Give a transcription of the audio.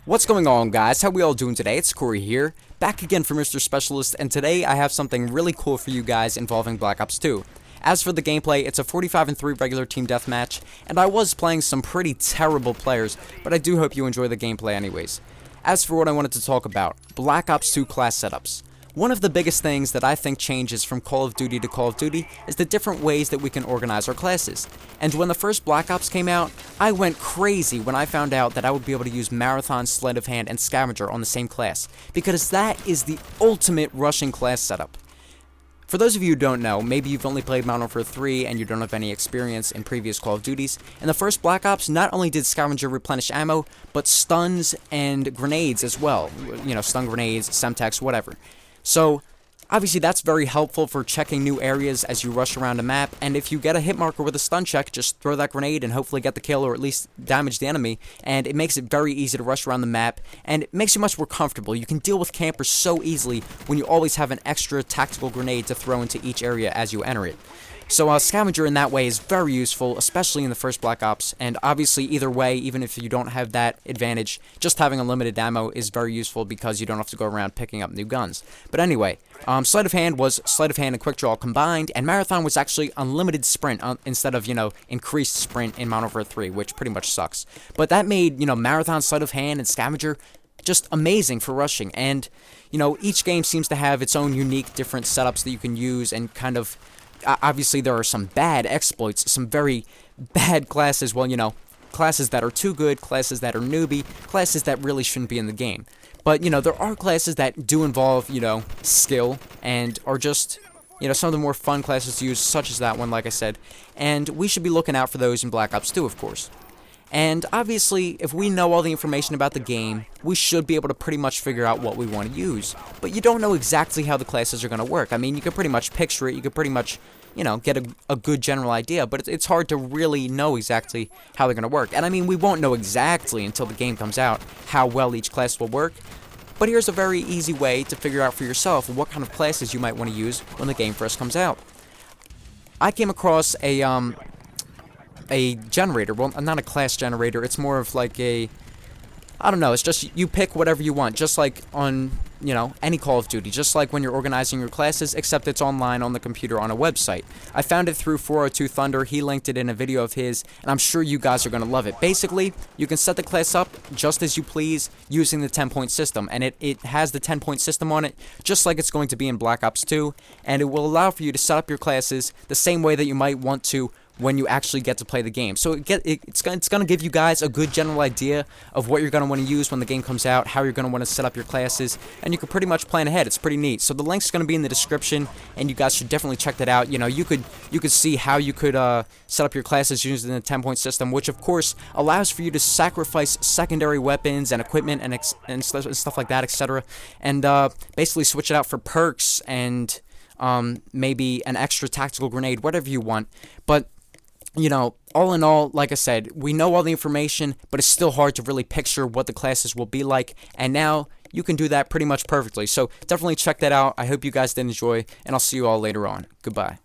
What's going on, guys? How we all doing today? It's Corey here, back again for Mr. Specialist, and today I have something really cool for you guys involving Black Ops 2. As for the gameplay, it's a 45-3 regular team deathmatch, and I was playing some pretty terrible players, but I do hope you enjoy the gameplay anyways. As for what I wanted to talk about, Black Ops 2 class setups. One of the biggest things that I think changes from Call of Duty to Call of Duty is the different ways that we can organize our classes. And when the first Black Ops came out, I went crazy when I found out that I would be able to use Marathon, Sleight of Hand, and Scavenger on the same class, because that is the ultimate rushing class setup. For those of you who don't know, maybe you've only played Modern Warfare 3 and you don't have any experience in previous Call of Duties, in the first Black Ops, not only did Scavenger replenish ammo, but stuns and grenades as well. You know, stun grenades, Semtex, whatever. So, obviously that's very helpful for checking new areas as you rush around a map, and if you get a hit marker with a stun check, just throw that grenade and hopefully get the kill or at least damage the enemy, and it makes it very easy to rush around the map, and it makes you much more comfortable. You can deal with campers so easily when you always have an extra tactical grenade to throw into each area as you enter it. So Scavenger in that way is very useful, especially in the first Black Ops, and obviously either way, even if you don't have that advantage, just having unlimited ammo is very useful because you don't have to go around picking up new guns. But anyway, Sleight of Hand was Sleight of Hand and Quick Draw combined, and Marathon was actually unlimited sprint instead of, increased sprint in Modern Warfare 3, which pretty much sucks. But that made, Marathon, Sleight of Hand, and Scavenger just amazing for rushing, and, each game seems to have its own unique different setups that you can use and kind of... Obviously, there are some bad exploits, some very bad classes, classes that are too good, classes that are newbie, classes that really shouldn't be in the game. But, there are classes that do involve, skill, and are just, some of the more fun classes to use, such as that one, like I said, and we should be looking out for those in Black Ops 2, of course. And obviously, if we know all the information about the game, we should be able to pretty much figure out what we want to use. But you don't know exactly how the classes are going to work. I mean, you can pretty much picture it, you can pretty much, get a good general idea, but it's hard to really know exactly how they're going to work. And I mean, we won't know exactly until the game comes out how well each class will work. But here's a very easy way to figure out for yourself what kind of classes you might want to use when the game first comes out. I came across a generator. Well, not a class generator. It's more of like a... I don't know. It's just you pick whatever you want. Just like on, any Call of Duty. Just like when you're organizing your classes, except it's online on the computer on a website. I found it through 402 Thunder. He linked it in a video of his, and I'm sure you guys are going to love it. Basically, you can set the class up just as you please using the 10-point system. And it has the 10-point system on it, just like it's going to be in Black Ops 2. And it will allow for you to set up your classes the same way that you might want to when you actually get to play the game. So it's going to give you guys a good general idea of what you're going to want to use when the game comes out, how you're going to want to set up your classes, and you can pretty much plan ahead. It's pretty neat. So the link's going to be in the description, and you guys should definitely check that out. You could see how you could set up your classes using the 10-point system, which of course allows for you to sacrifice secondary weapons and equipment and stuff like that, etc. And basically switch it out for perks and maybe an extra tactical grenade, whatever you want. But all in all, like I said, we know all the information, but it's still hard to really picture what the classes will be like, and now you can do that pretty much perfectly. So definitely check that out. I hope you guys did enjoy, and I'll see you all later on. Goodbye.